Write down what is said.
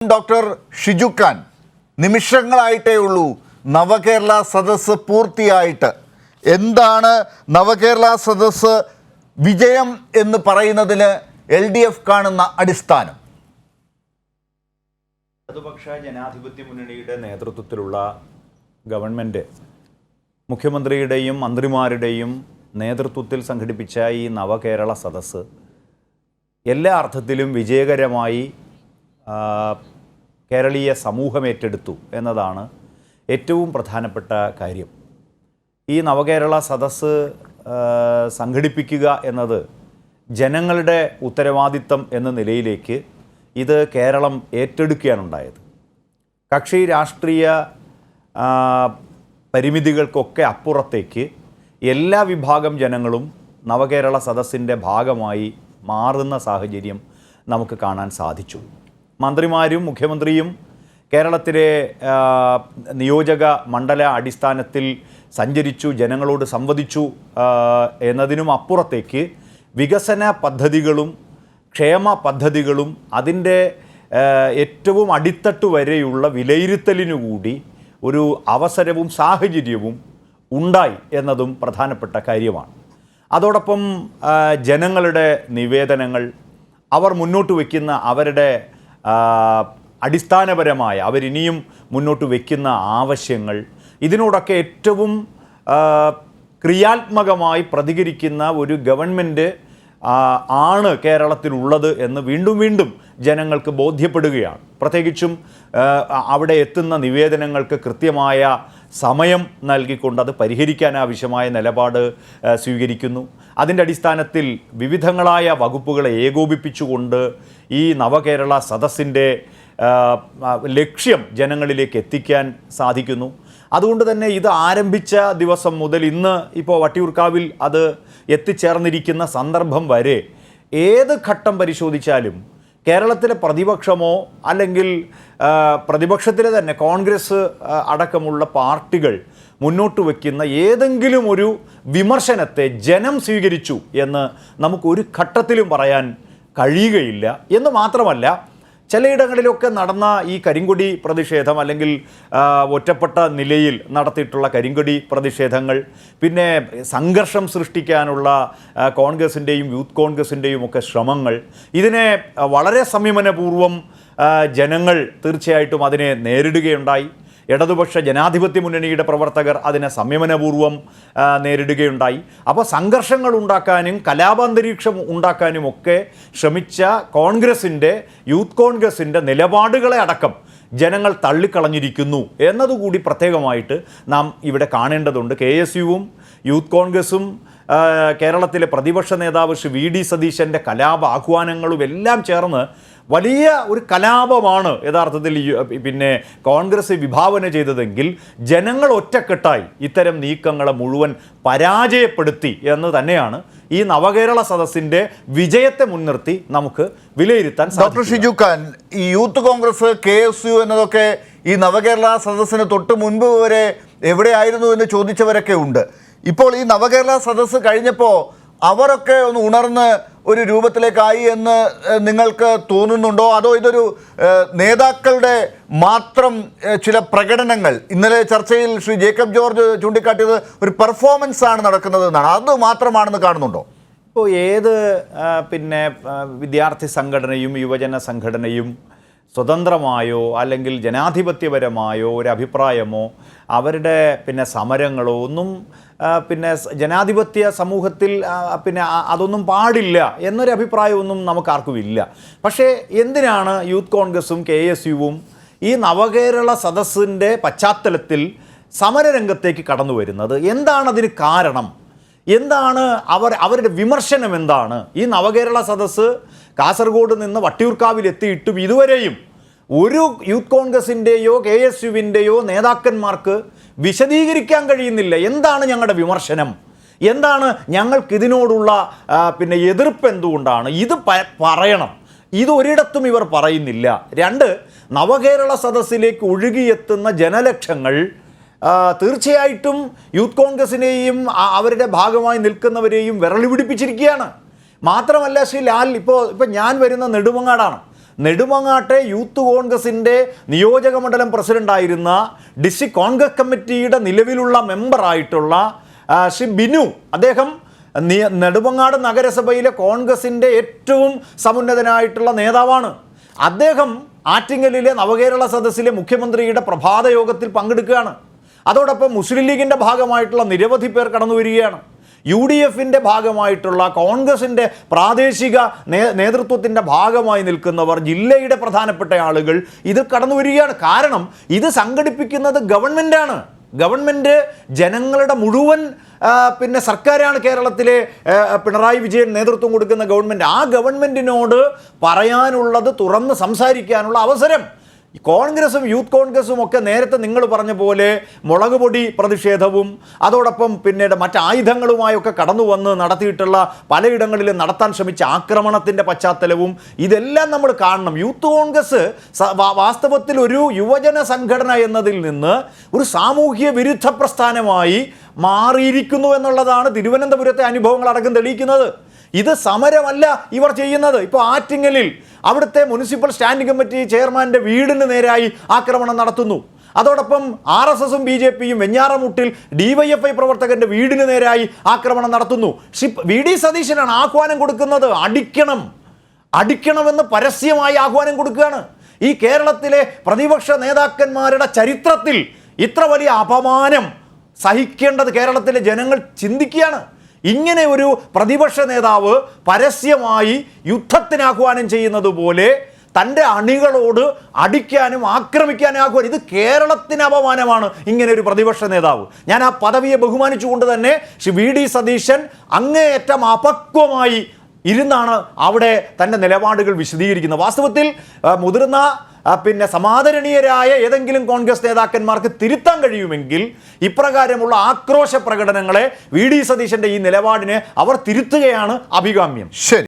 Doctor Shiju Khan, നിമിഷങ്ങളായിട്ടേ ഉള്ളൂ നവകേരള സദസ്സ് പൂർത്തിയായിട്ട്. എന്താണ് നവകേരള സദസ്സ് വിജയം എന്ന് പറയുന്നതിന് LDF കാണുന്ന അടിസ്ഥാനം? ഇടതുപക്ഷ ജനാധിപത്യ മുന്നണിയുടെ നേതൃത്വത്തിലുള്ള ഗവൺമെൻറ് മുഖ്യമന്ത്രിയുടെയും മന്ത്രിമാരുടെയും നേതൃത്വത്തിൽ സംഘടിപ്പിച്ച ഈ നവകേരള സദസ്സ് എല്ലാ അർത്ഥത്തിലും വിജയകരമായി കേരളീയ സമൂഹം ഏറ്റെടുത്തു എന്നതാണ് ഏറ്റവും പ്രധാനപ്പെട്ട കാര്യം. ഈ നവകേരള സദസ്സ് സംഘടിപ്പിക്കുക എന്നത് ജനങ്ങളുടെ ഉത്തരവാദിത്തം എന്ന നിലയിലേക്ക് ഇത് കേരളം ഏറ്റെടുക്കുകയാണുണ്ടായത്. കക്ഷി രാഷ്ട്രീയ പരിമിതികൾക്കൊക്കെ അപ്പുറത്തേക്ക് എല്ലാ വിഭാഗം ജനങ്ങളും നവകേരള സദസ്സിൻ്റെ ഭാഗമായി മാറുന്ന സാഹചര്യം നമുക്ക് കാണാൻ സാധിച്ചു. മന്ത്രിമാരും മുഖ്യമന്ത്രിയും കേരളത്തിലെ നിയോജക മണ്ഡല അടിസ്ഥാനത്തിൽ സഞ്ചരിച്ചു, ജനങ്ങളോട് സംവദിച്ചു എന്നതിനും അപ്പുറത്തേക്ക് വികസന പദ്ധതികളും ക്ഷേമ പദ്ധതികളും അതിൻ്റെ ഏറ്റവും അടിത്തട്ട് വരെയുള്ള വിലയിരുത്തലിനുകൂടി ഒരു അവസരവും സാഹചര്യവും ഉണ്ടായി എന്നതും പ്രധാനപ്പെട്ട കാര്യമാണ്. അതോടൊപ്പം ജനങ്ങളുടെ നിവേദനങ്ങൾ, അവർ മുന്നോട്ട് വയ്ക്കുന്ന അവരുടെ അടിസ്ഥാനപരമായ അവരിനിയും മുന്നോട്ട് വയ്ക്കുന്ന ആവശ്യങ്ങൾ, ഇതിനോടൊക്കെ ഏറ്റവും ക്രിയാത്മകമായി പ്രതികരിക്കുന്ന ഒരു ഗവൺമെൻറ് ആണ് കേരളത്തിലുള്ളത് എന്ന് വീണ്ടും വീണ്ടും ജനങ്ങൾക്ക് ബോധ്യപ്പെടുകയാണ്. പ്രത്യേകിച്ചും അവിടെ എത്തുന്ന നിവേദനങ്ങൾക്ക് കൃത്യമായ സമയം നൽകിക്കൊണ്ട് അത് പരിഹരിക്കാനാവശ്യമായ നിലപാട് സ്വീകരിക്കുന്നു. അതിൻ്റെ അടിസ്ഥാനത്തിൽ വിവിധങ്ങളായ വകുപ്പുകളെ ഏകോപിപ്പിച്ചുകൊണ്ട് ഈ നവകേരള സദസ്സിൻ്റെ ലക്ഷ്യം ജനങ്ങളിലേക്ക് എത്തിക്കാൻ സാധിക്കുന്നു. അതുകൊണ്ട് തന്നെ ഇത് ആരംഭിച്ച ദിവസം മുതൽ ഇന്ന് ഇപ്പോൾ വട്ടിയൂർക്കാവിൽ അത് എത്തിച്ചേർന്നിരിക്കുന്ന സന്ദർഭം വരെ ഏത് ഘട്ടം പരിശോധിച്ചാലും കേരളത്തിലെ പ്രതിപക്ഷമോ അല്ലെങ്കിൽ പ്രതിപക്ഷത്തിലെ തന്നെ കോൺഗ്രസ് അടക്കമുള്ള പാർട്ടികൾ മുന്നോട്ട് വയ്ക്കുന്ന ഏതെങ്കിലും ഒരു വിമർശനത്തെ ജനം സ്വീകരിച്ചു എന്ന് നമുക്കൊരു ഘട്ടത്തിലും പറയാൻ കഴിയുകയില്ല. എന്ന് മാത്രമല്ല, ചിലയിടങ്ങളിലൊക്കെ നടന്ന ഈ കരിങ്കൊടി പ്രതിഷേധം അല്ലെങ്കിൽ ഒറ്റപ്പെട്ട നിലയിൽ നടത്തിയിട്ടുള്ള കരിങ്കൊടി പ്രതിഷേധങ്ങൾ, പിന്നെ സംഘർഷം സൃഷ്ടിക്കാനുള്ള കോൺഗ്രസിൻ്റെയും യൂത്ത് കോൺഗ്രസിൻ്റെയും ഒക്കെ ശ്രമങ്ങൾ, ഇതിനെ വളരെ സംയമനപൂർവ്വം ജനങ്ങൾ തീർച്ചയായിട്ടും അതിനെ നേരിടുകയുണ്ടായി. ഇടതുപക്ഷ ജനാധിപത്യ മുന്നണിയുടെ പ്രവർത്തകർ അതിനെ സംയമനപൂർവ്വം നേരിടുകയുണ്ടായി. അപ്പോൾ സംഘർഷങ്ങൾ ഉണ്ടാക്കാനും കലാപാന്തരീക്ഷം ഉണ്ടാക്കാനും ഒക്കെ ശ്രമിച്ച കോൺഗ്രസിൻ്റെ യൂത്ത് കോൺഗ്രസിൻ്റെ നിലപാടുകളെ അടക്കം ജനങ്ങൾ തള്ളിക്കളഞ്ഞിരിക്കുന്നു എന്നതുകൂടി പ്രത്യേകമായിട്ട് നാം ഇവിടെ കാണേണ്ടതുണ്ട്. KSUവും യൂത്ത് കോൺഗ്രസും കേരളത്തിലെ പ്രതിപക്ഷ നേതാവ് ശ്രീ VD സതീശൻ്റെ കലാപ ആഹ്വാനങ്ങളും എല്ലാം ചേർന്ന് വലിയ ഒരു കലാപമാണ് യഥാർത്ഥത്തിൽ പിന്നെ കോൺഗ്രസ് വിഭാവന ചെയ്തതെങ്കിൽ ജനങ്ങൾ ഒറ്റക്കെട്ടായി ഇത്തരം നീക്കങ്ങളെ മുഴുവൻ പരാജയപ്പെടുത്തി എന്ന് തന്നെയാണ് ഈ നവകേരള സദസ്സിൻ്റെ വിജയത്തെ മുൻനിർത്തി നമുക്ക് വിലയിരുത്താൻ സാധിക്കും. ഡോക്ടർ ഷിജു ഖാൻ, ഈ യൂത്ത് കോൺഗ്രസ് KSU എന്നതൊക്കെ ഈ നവകേരള സദസ്സിന് തൊട്ട് മുൻപ് വരെ എവിടെയായിരുന്നു എന്ന് ചോദിച്ചവരൊക്കെ ഉണ്ട്. ഇപ്പോൾ ഈ നവകേരള സദസ്സ് കഴിഞ്ഞപ്പോൾ അവരൊക്കെ ഒന്ന് ഉണർന്ന് ഒരു രൂപത്തിലേക്കായി എന്ന് നിങ്ങൾക്ക് തോന്നുന്നുണ്ടോ? അതോ ഇതൊരു നേതാക്കളുടെ മാത്രം ചില പ്രകടനങ്ങൾ? ഇന്നലെ ചർച്ചയിൽ ശ്രീ ജേക്കബ് ജോർജ് ചൂണ്ടിക്കാട്ടിയത് ഒരു പെർഫോമൻസ് ആണ് നടക്കുന്നത് എന്നാണ്. അത് മാത്രമാണെന്ന് കാണുന്നുണ്ടോ? ഇപ്പോൾ ഏത് പിന്നെ വിദ്യാർത്ഥി സംഘടനയും യുവജന സംഘടനയും സ്വതന്ത്രമായോ അല്ലെങ്കിൽ ജനാധിപത്യപരമായോ ഒരു അഭിപ്രായമോ അവരുടെ പിന്നെ സമരങ്ങളോ ഒന്നും പിന്നെ ജനാധിപത്യ സമൂഹത്തിൽ പിന്നെ അതൊന്നും പാടില്ല എന്നൊരു അഭിപ്രായമൊന്നും നമുക്കാർക്കും ഇല്ല. പക്ഷേ എന്തിനാണ് യൂത്ത് കോൺഗ്രസും KSUവും ഈ നവകേരള സദസ്സിൻ്റെ പശ്ചാത്തലത്തിൽ സമരരംഗത്തേക്ക് കടന്നു വരുന്നത്? എന്താണതിന് കാരണം? എന്താണ് അവരുടെ വിമർശനം എന്താണ്? ഈ നവകേരള സദസ്സ് കാസർഗോഡ് നിന്ന് വട്ടിയൂർക്കാവിൽ എത്തിയിട്ടും ഇതുവരെയും ഒരു യൂത്ത് കോൺഗ്രസിൻ്റെയോ KSUവിൻ്റെയോ നേതാക്കന്മാർക്ക് വിശദീകരിക്കാൻ കഴിയുന്നില്ല. എന്താണ് ഞങ്ങളുടെ വിമർശനം, എന്താണ് ഞങ്ങൾക്കിതിനോടുള്ള പിന്നെ എതിർപ്പ് എന്തുകൊണ്ടാണ്? ഇത് പറയണം. ഇതൊരിടത്തും ഇവർ പറയുന്നില്ല. രണ്ട്, നവകേരള സദസ്സിലേക്ക് ഒഴുകിയെത്തുന്ന ജനലക്ഷങ്ങൾ തീർച്ചയായിട്ടും യൂത്ത് കോൺഗ്രസിനെയും അവരുടെ ഭാഗമായി നിൽക്കുന്നവരെയും വിരളി പിടിപ്പിച്ചിരിക്കുകയാണ്. മാത്രമല്ല ശ്രീ ലാൽ, ഇപ്പോൾ ഞാൻ വരുന്ന നെടുമങ്ങാടാണ്. നെടുമങ്ങാട്ടെ യൂത്ത് കോൺഗ്രസിൻ്റെ നിയോജക മണ്ഡലം പ്രസിഡൻ്റായിരുന്ന ഡിസ്ട്രിക്ട് കോൺഗ്രസ് കമ്മിറ്റിയുടെ നിലവിലുള്ള മെമ്പറായിട്ടുള്ള ശ്രീ ബിനു, അദ്ദേഹം നെടുമങ്ങാട് നഗരസഭയിലെ കോൺഗ്രസിൻ്റെ ഏറ്റവും സമുന്നതനായിട്ടുള്ള നേതാവാണ്. അദ്ദേഹം ആറ്റിങ്ങലിലെ നവകേരള സദസ്സിലെ മുഖ്യമന്ത്രിയുടെ പ്രഭാത യോഗത്തിൽ പങ്കെടുക്കുകയാണ്. അതോടൊപ്പം മുസ്ലിം ലീഗിൻ്റെ ഭാഗമായിട്ടുള്ള നിരവധി പേർ കടന്നു വരികയാണ്. UDFിൻ്റെ ഭാഗമായിട്ടുള്ള കോൺഗ്രസിൻ്റെ പ്രാദേശിക നേതൃത്വത്തിൻ്റെ ഭാഗമായി നിൽക്കുന്നവർ, ജില്ലയുടെ പ്രധാനപ്പെട്ട ആളുകൾ ഇത് കടന്നു വരികയാണ്. കാരണം ഇത് സംഘടിപ്പിക്കുന്നത് ഗവൺമെൻറ്റാണ്. ഗവൺമെൻറ് ജനങ്ങളുടെ മുഴുവൻ സർക്കാരാണ് കേരളത്തിലെ പിണറായി വിജയൻ നേതൃത്വം കൊടുക്കുന്ന ഗവൺമെൻറ്. ആ ഗവൺമെൻറ്റിനോട് പറയാനുള്ളത് തുറന്ന് സംസാരിക്കാനുള്ള അവസരം കോൺഗ്രസും യൂത്ത് കോൺഗ്രസും ഒക്കെ നേരത്തെ നിങ്ങൾ പറഞ്ഞ പോലെ മുളക് പൊടി പ്രതിഷേധവും അതോടൊപ്പം പിന്നീട് മറ്റായുധങ്ങളുമായൊക്കെ കടന്നു വന്ന് നടത്തിയിട്ടുള്ള പലയിടങ്ങളിലും നടത്താൻ ശ്രമിച്ച ആക്രമണത്തിൻ്റെ പശ്ചാത്തലവും ഇതെല്ലാം നമ്മൾ കാണണം. യൂത്ത് കോൺഗ്രസ് വാസ്തവത്തിൽ ഒരു യുവജന സംഘടന എന്നതിൽ നിന്ന് ഒരു സാമൂഹ്യ വിരുദ്ധ പ്രസ്ഥാനമായി മാറിയിരിക്കുന്നു എന്നുള്ളതാണ് തിരുവനന്തപുരത്തെ അനുഭവങ്ങൾ അടക്കം തെളിയിക്കുന്നത്. ഇത് സമരമല്ല ഇവർ ചെയ്യുന്നത്. ഇപ്പോൾ ആറ്റിങ്ങലിൽ അവിടുത്തെ മുനിസിപ്പൽ സ്റ്റാൻഡിംഗ് കമ്മിറ്റി ചെയർമാൻ്റെ വീടിന് നേരായി ആക്രമണം നടത്തുന്നു. അതോടൊപ്പം RSSും BJPയും വെഞ്ഞാറമൂട്ടിൽ DYFI പ്രവർത്തകന്റെ വീടിന് നേരായി ആക്രമണം നടത്തുന്നു. VD സതീശനാണ് ആഹ്വാനം കൊടുക്കുന്നത്, അടിക്കണമെന്ന് പരസ്യമായി ആഹ്വാനം കൊടുക്കുകയാണ്. ഈ കേരളത്തിലെ പ്രതിപക്ഷ നേതാക്കന്മാരുടെ ചരിത്രത്തിൽ ഇത്ര വലിയ അപമാനം സഹിക്കേണ്ടത് കേരളത്തിലെ ജനങ്ങൾ ചിന്തിക്കുകയാണ്. ഇങ്ങനെ ഒരു പ്രതിപക്ഷ നേതാവ് പരസ്യമായി യുദ്ധത്തിന് ആഹ്വാനം ചെയ്യുന്നത് പോലെ തൻ്റെ അണികളോട് അടിക്കാനും ആക്രമിക്കാനും ആഹ്വാനം, ഇത് കേരളത്തിന് അപമാനമാണ് ഇങ്ങനെ ഒരു പ്രതിപക്ഷ നേതാവ്. ഞാൻ ആ പദവിയെ ബഹുമാനിച്ചുകൊണ്ട് തന്നെ ശ്രീ VD സതീശൻ അങ്ങേയറ്റം അപക്വമായി ഇരുന്നാണ് അവിടെ തൻ്റെ നിലപാടുകൾ വിശദീകരിക്കുന്നത്. വാസ്തവത്തിൽ മുതിർന്ന സമാദരണീയരായ ഏതെങ്കിലും കോൺഗ്രസ് നേതാക്കന്മാർക്ക് തിരുത്താൻ കഴിയുമെങ്കിൽ ഇപ്രകാരമുള്ള ആക്രോശ പ്രകടനങ്ങളെ VD സതീശൻ്റെ ഈ നിലപാടിനെ അവർ തിരുത്തുകയാണ് അഭികാമ്യം. ശരി.